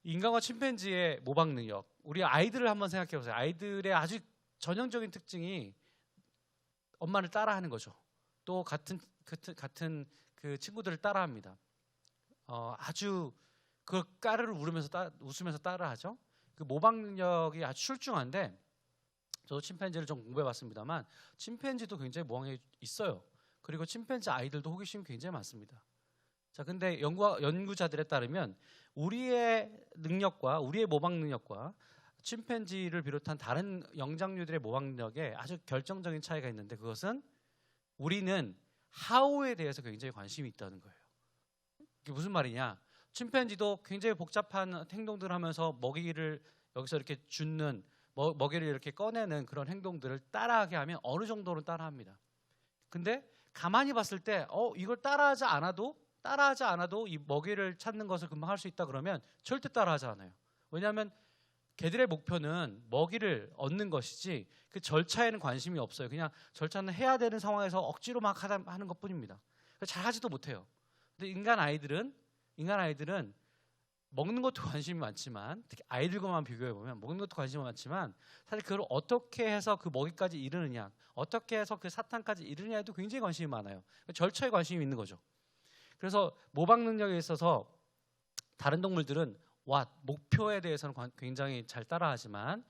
인간과 침팬지의 모방 능력. 우리 아이들을 한번 생각해 보세요. 아이들의 아주 전형적인 특징이 엄마를 따라하는 거죠. 또 같은 그 친구들을 따라합니다. 아주 그 까르르 웃으면서 따라하죠. 그 모방 능력이 아주 출중한데, 저도 침팬지를 좀 공부해봤습니다만 침팬지도 굉장히 모방력이 있어요. 그리고 침팬지 아이들도 호기심이 굉장히 많습니다. 자, 근데 연구자들에 따르면 우리의 능력과 우리의 모방 능력과 침팬지를 비롯한 다른 영장류들의 모방 능력에 아주 결정적인 차이가 있는데, 그것은 우리는 하우에 대해서 굉장히 관심이 있다는 거예요. 이게 무슨 말이냐? 침팬지도 굉장히 복잡한 행동들을 하면서 먹이를 여기서 이렇게 줍는, 먹이를 이렇게 꺼내는 그런 행동들을 따라하게 하면 어느 정도는 따라합니다. 근데 가만히 봤을 때 이걸 따라하지 않아도 이 먹이를 찾는 것을 금방 할 수 있다 그러면 절대 따라하지 않아요. 왜냐하면 걔들의 목표는 먹이를 얻는 것이지 그 절차에는 관심이 없어요. 그냥 절차는 해야 되는 상황에서 억지로 막 하는 것뿐입니다. 잘 하지도 못해요. 근데 인간 아이들은 먹는 것도 관심이 많지만, 특히 아이들과만 비교해 보면 먹는 것도 관심이 많지만, 사실 그걸 어떻게 해서 그 먹이까지 이르느냐, 어떻게 해서 그 사탕까지 이르느냐에도 굉장히 관심이 많아요. 절차에 관심이 있는 거죠. 그래서 모방 능력에 있어서 다른 동물들은 목표에 대해서는 굉장히 잘 따라하지만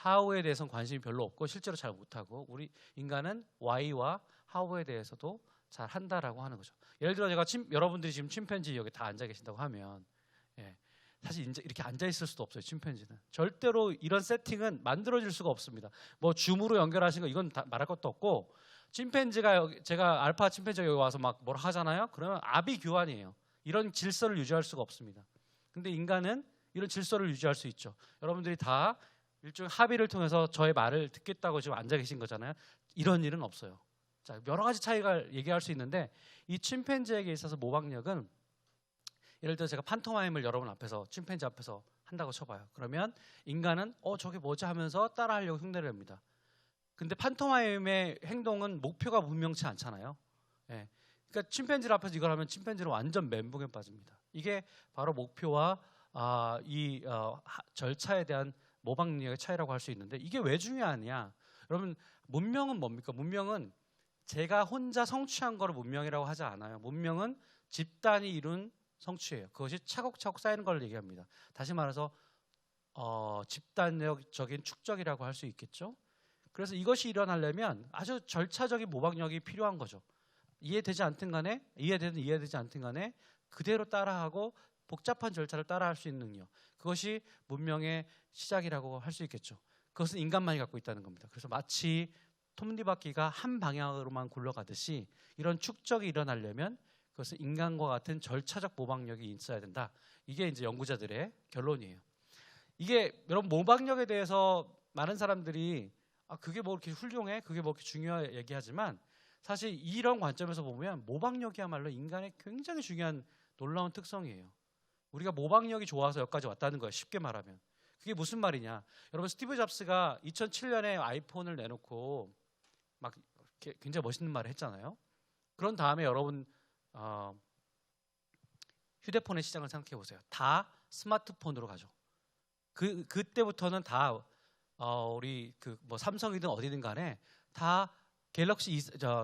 how에 대해서는 관심이 별로 없고 실제로 잘 못하고, 우리 인간은 why와 how에 대해서도 잘 한다라고 하는 거죠. 예를 들어 여러분들이 지금 침팬지 여기 다 앉아 계신다고 하면, 사실 이렇게 앉아 있을 수도 없어요. 침팬지는 절대로 이런 세팅은 만들어질 수가 없습니다. 뭐 줌으로 연결하신 거 이건 다 말할 것도 없고, 침팬지가 제가 알파 침팬지가 여기 와서 막 뭐라 하잖아요. 그러면 아비규환이에요. 이런 질서를 유지할 수가 없습니다. 근데 인간은 이런 질서를 유지할 수 있죠. 여러분들이 다 일종의 합의를 통해서 저의 말을 듣겠다고 지금 앉아 계신 거잖아요. 이런 일은 없어요. 자, 여러 가지 차이가 얘기할 수 있는데, 이 침팬지에게 있어서 모방력은, 예를 들어 제가 판토마임을 여러분 앞에서, 침팬지 앞에서 한다고 쳐봐요. 그러면 인간은 저게 뭐지 하면서 따라하려고 흉내를 냅니다. 근데 판토마임의 행동은 목표가 분명치 않잖아요. 그러니까 침팬지 앞에서 이걸 하면 침팬지는 완전 멘붕에 빠집니다. 이게 바로 목표와 이 절차에 대한 모방 능력의 차이라고 할 수 있는데, 이게 왜 중요하냐? 여러분, 문명은 뭡니까? 문명은 제가 혼자 성취한 거를 문명이라고 하지 않아요. 문명은 집단이 이룬 성취예요. 그것이 차곡차곡 쌓이는 걸 얘기합니다. 다시 말해서 집단적인 축적이라고 할 수 있겠죠. 그래서 이것이 일어나려면 아주 절차적인 모방력이 필요한 거죠. 이해되지 않든 간에, 이해되지 않든 간에 그대로 따라하고 복잡한 절차를 따라할 수 있는 능력, 그것이 문명의 시작이라고 할 수 있겠죠. 그것은 인간만이 갖고 있다는 겁니다. 그래서 마치 톱니바퀴가 한 방향으로만 굴러가듯이 이런 축적이 일어나려면 그것은 인간과 같은 절차적 모방력이 있어야 된다. 이게 이제 연구자들의 결론이에요. 이게 여러분, 모방력에 대해서 많은 사람들이 그게 뭐 이렇게 훌륭해? 그게 뭐 이렇게 중요해? 얘기하지만, 사실 이런 관점에서 보면 모방력이야말로 인간의 굉장히 중요한 놀라운 특성이에요. 우리가 모방력이 좋아서 여기까지 왔다는 거예요. 쉽게 말하면. 그게 무슨 말이냐? 여러분, 스티브 잡스가 2007년에 아이폰을 내놓고 막 굉장히 멋있는 말을 했잖아요. 그런 다음에 여러분 휴대폰의 시장을 생각해 보세요. 다 스마트폰으로 가죠. 그때부터는 다 우리 뭐 삼성이든 어디든 간에 다 갤럭시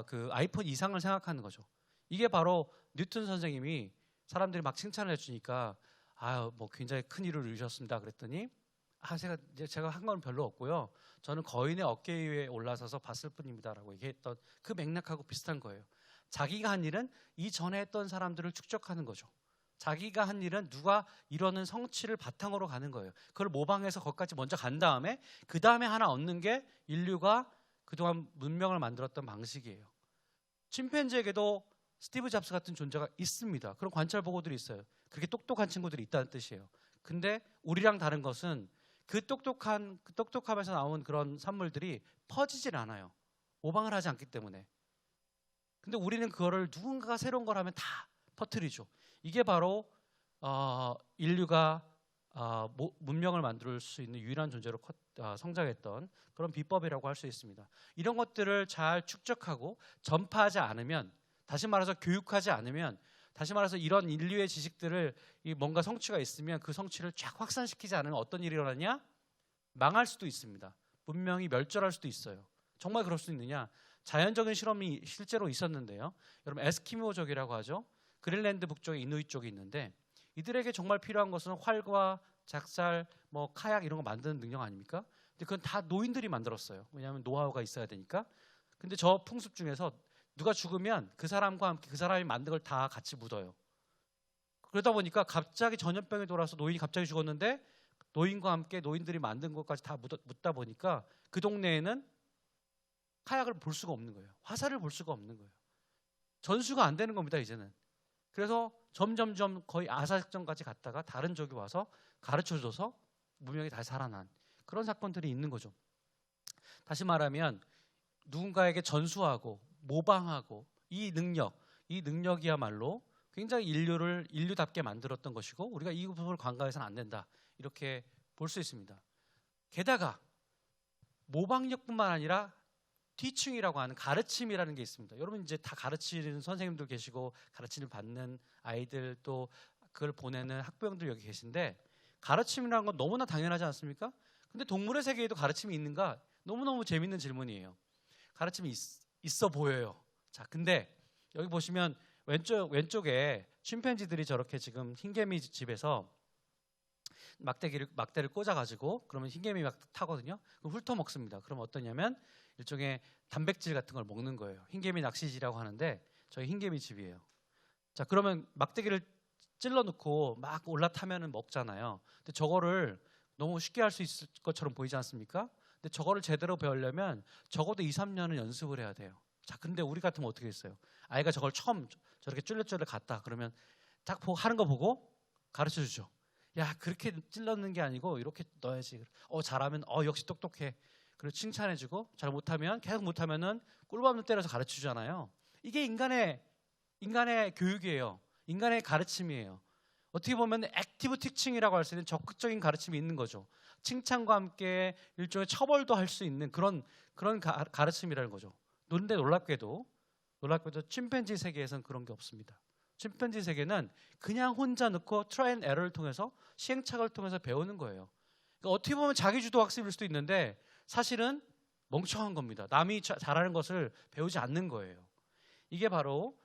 그 아이폰 이상을 생각하는 거죠. 이게 바로 뉴턴 선생님이 사람들이 막 칭찬을 해주니까 뭐 굉장히 큰 일을 이루셨습니다 그랬더니, 제가 한 건 별로 없고요. 저는 거인의 어깨 위에 올라서서 봤을 뿐입니다라고 얘기했던 그 맥락하고 비슷한 거예요. 자기가 한 일은 이전에 했던 사람들을 축적하는 거죠. 자기가 한 일은 누가 이러는 성취를 바탕으로 가는 거예요. 그걸 모방해서 거기까지 먼저 간 다음에 그 다음에 하나 얻는 게 인류가 그동안 문명을 만들었던 방식이에요. 침팬지에게도 스티브 잡스 같은 존재가 있습니다. 그런 관찰 보고들이 있어요. 그렇게 똑똑한 친구들이 있다는 뜻이에요. 근데 우리랑 다른 것은 그 똑똑함에서 나온 그런 산물들이 퍼지질 않아요. 모방을 하지 않기 때문에. 근데 우리는 그거를 누군가가 새로운 걸 하면 다 퍼뜨리죠. 이게 바로 인류가 문명을 만들 수 있는 유일한 존재로 성장했던 그런 비법이라고 할 수 있습니다. 이런 것들을 잘 축적하고 전파하지 않으면, 다시 말해서 교육하지 않으면 다시 말해서 이런 인류의 지식들을 뭔가 성취가 있으면 그 성취를 쫙 확산시키지 않으면 어떤 일이 일어나냐? 망할 수도 있습니다. 문명이 멸절할 수도 있어요. 정말 그럴 수 있느냐? 자연적인 실험이 실제로 있었는데요. 여러분 에스키모족이라고 하죠. 그린랜드 북쪽에 이누이트 쪽이 있는데 이들에게 정말 필요한 것은 활과 작살, 뭐 카약 이런 거 만드는 능력 아닙니까? 근데 그건 다 노인들이 만들었어요. 왜냐하면 노하우가 있어야 되니까. 근데 저 풍습 중에서 누가 죽으면 그 사람과 함께 그 사람이 만든 걸 다 같이 묻어요. 그러다 보니까 갑자기 전염병이 돌아서 노인이 갑자기 죽었는데 노인과 함께 노인들이 만든 것까지 다 묻다 보니까 그 동네에는 카약을 볼 수가 없는 거예요. 화살을 볼 수가 없는 거예요. 전수가 안 되는 겁니다, 이제는. 그래서 점점점 거의 아사식전까지 갔다가 다른 적이 와서 가르쳐줘서 문명이 다시 살아난 그런 사건들이 있는 거죠. 다시 말하면 누군가에게 전수하고 모방하고 이 능력이야말로 굉장히 인류를 인류답게 만들었던 것이고 우리가 이 부분을 간과해서는 안 된다. 이렇게 볼 수 있습니다. 게다가 모방력뿐만 아니라 티칭이라고 하는 가르침이라는 게 있습니다. 여러분 이제 다 가르치는 선생님들 계시고 가르침을 받는 아이들 또 그걸 보내는 학부형들 여기 계신데 가르침이라는 건 너무나 당연하지 않습니까? 근데 동물의 세계에도 가르침이 있는가? 너무너무 재밌는 질문이에요. 가르침이 있어 보여요. 자, 근데 여기 보시면 왼쪽에 침팬지들이 저렇게 지금 흰개미 집에서 막대를 꽂아가지고 그러면 흰개미 막 타거든요. 그럼 훑어먹습니다. 그럼 어떠냐면 일종의 단백질 같은 걸 먹는 거예요. 흰개미 낚시질이라고 하는데 저희 흰개미 집이에요. 자, 그러면 막대기를 찔러 넣고 막 올라타면은 먹잖아요. 근데 저거를 너무 쉽게 할 수 있을 것처럼 보이지 않습니까? 근데 저거를 제대로 배우려면 적어도 2, 3년은 연습을 해야 돼요. 자, 근데 우리 같으면 어떻게 했어요? 아이가 저걸 처음 저렇게 쫄래쫄래 갔다 그러면 딱 하는 거 보고 가르쳐 주죠. 야, 그렇게 찔러는 게 아니고 이렇게 넣어야지. 잘하면 역시 똑똑해. 그리고 칭찬해주고 잘 못하면 계속 못하면은 꿀밤을 때려서 가르쳐주잖아요. 이게 인간의 교육이에요. 인간의 가르침이에요. 어떻게 보면 액티브 티칭이라고 할 수 있는 적극적인 가르침이 있는 거죠. 칭찬과 함께 일종의 처벌도 할 수 있는 그런 가르침이라는 거죠. 그런데 놀랍게도 침팬지 세계에서는 그런 게 없습니다. 침팬지 세계는 그냥 혼자 넣고 트라이 앤 에러를 통해서 시행착오를 통해서 배우는 거예요. 그러니까 어떻게 보면 자기주도 학습일 수도 있는데 사실은 멍청한 겁니다. 남이 잘하는 것을 배우지 않는 거예요. 이게 바로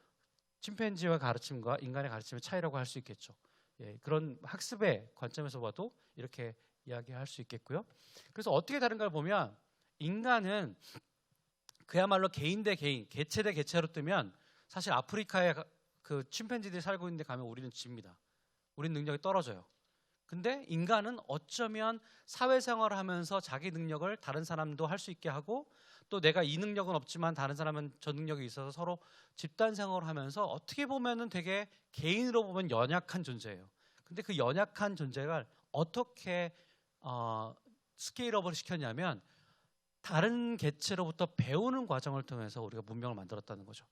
침팬지와 가르침과 인간의 가르침의 차이라고 할 수 있겠죠. 예, 그런 학습의 관점에서 봐도 이렇게 이야기할 수 있겠고요. 그래서 어떻게 다른가를 보면 인간은 그야말로 개인 대 개인, 개체 대 개체로 뜨면 사실 아프리카에 그 침팬지들이 살고 있는데 가면 우리는 집니다. 우리는 능력이 떨어져요. 근데 인간은 어쩌면 사회생활을 하면서 자기 능력을 다른 사람도 할 수 있게 하고 또 내가 이 능력은 없지만 다른 사람은 저 능력이 있어서 서로 집단 생활을 하면서 어떻게 보면은 되게 개인으로 보면 연약한 존재예요. 근데 그 연약한 존재가 어떻게 스케일업을 시켰냐면 다른 개체로부터 배우는 과정을 통해서 우리가 문명을 만들었다는 거죠.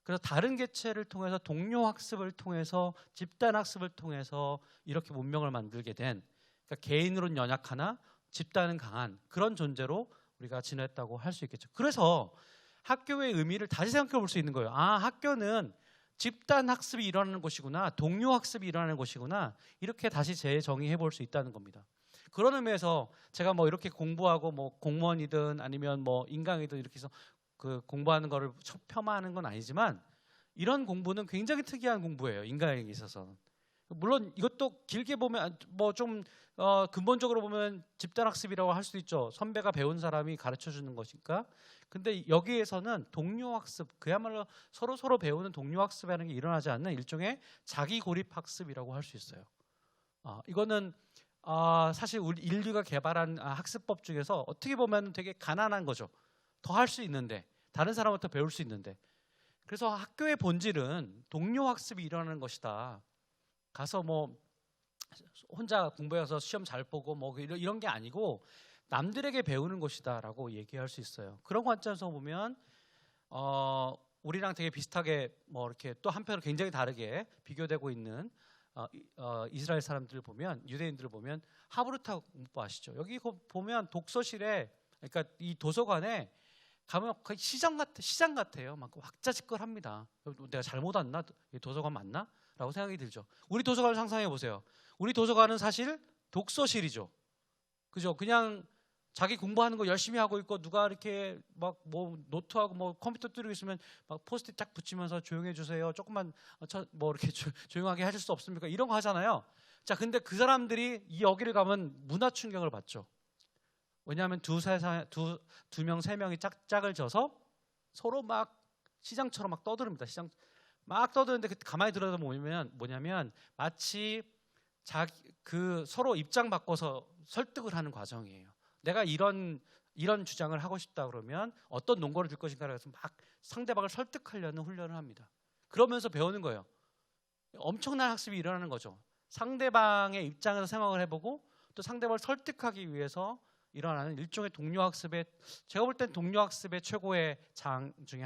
그래서 다른 개체를 통해서 동료 학습을 통해서 집단 학습을 통해서 이렇게 문명을 만들게 된 그러니까 개인으로는 연약하나 집단은 강한 그런 존재로 우리가 지냈다고 할 수 있겠죠. 그래서 학교의 의미를 다시 생각해 볼 수 있는 거예요. 학교는 집단 학습이 일어나는 곳이구나, 동료 학습이 일어나는 곳이구나 이렇게 다시 재정의해 볼 수 있다는 겁니다. 그런 의미에서 제가 뭐 이렇게 공부하고 뭐 공무원이든 아니면 뭐 인강이든 이렇게 해서 그 공부하는 거를 폄하하는 건 아니지만 이런 공부는 굉장히 특이한 공부예요. 인간에게 있어서는. 물론 이것도 길게 보면 뭐 좀 근본적으로 보면 집단학습이라고 할 수도 있죠. 선배가 배운 사람이 가르쳐주는 것이니까. 근데 여기에서는 동료학습, 그야말로 서로 배우는 동료학습이라는 게 일어나지 않는 일종의 자기고립학습이라고 할 수 있어요. 이거는 사실 우리 인류가 개발한 학습법 중에서 어떻게 보면 되게 가난한 거죠. 더 할 수 있는데 다른 사람부터 배울 수 있는데 그래서 학교의 본질은 동료 학습이 일어나는 것이다. 가서 뭐 혼자 공부해서 시험 잘 보고 뭐 이런 게 아니고 남들에게 배우는 것이다라고 얘기할 수 있어요. 그런 관점에서 보면 우리랑 되게 비슷하게 뭐 이렇게 또 한편으로 굉장히 다르게 비교되고 있는 이스라엘 사람들을 보면 유대인들을 보면 하브르타 공부 아시죠? 여기 보면 독서실에 그러니까 이 도서관에 가면 거의 시장 같아요. 막 왁자지껄합니다. 내가 잘못 왔나? 이 도서관 맞나? 라고 생각이 들죠. 우리 도서관을 상상해 보세요. 우리 도서관은 사실 독서실이죠. 그죠? 그냥 자기 공부하는 거 열심히 하고 있고 누가 이렇게 막 뭐 노트하고 뭐 컴퓨터 뜨고 있으면 막 포스트잇 딱 붙이면서 조용해 주세요. 조금만 뭐 이렇게 조용하게 해줄 수 없습니까? 이런 거 하잖아요. 자, 근데 그 사람들이 이 여기를 가면 문화 충격을 받죠. 왜냐하면 두 명, 세 명이 짝을 져서 서로 막 시장처럼 막 떠드릅니다. 시장 막 떠드는데 가만히 들여다보면 뭐냐면 마치 그 서로 입장 바꿔서 설득을 하는 과정이에요. 내가 이런 주장을 하고 싶다 그러면 어떤 논거를 들 것인가를 해서 막 상대방을 설득하려는 훈련을 합니다. 그러면서 배우는 거예요. 엄청난 학습이 일어나는 거죠. 상대방의 입장에서 생각을 해보고 또 상대방을 설득하기 위해서 일어나는 일종의 동료 학습의, 제가 볼 땐 동료 학습의 최고의 장 중에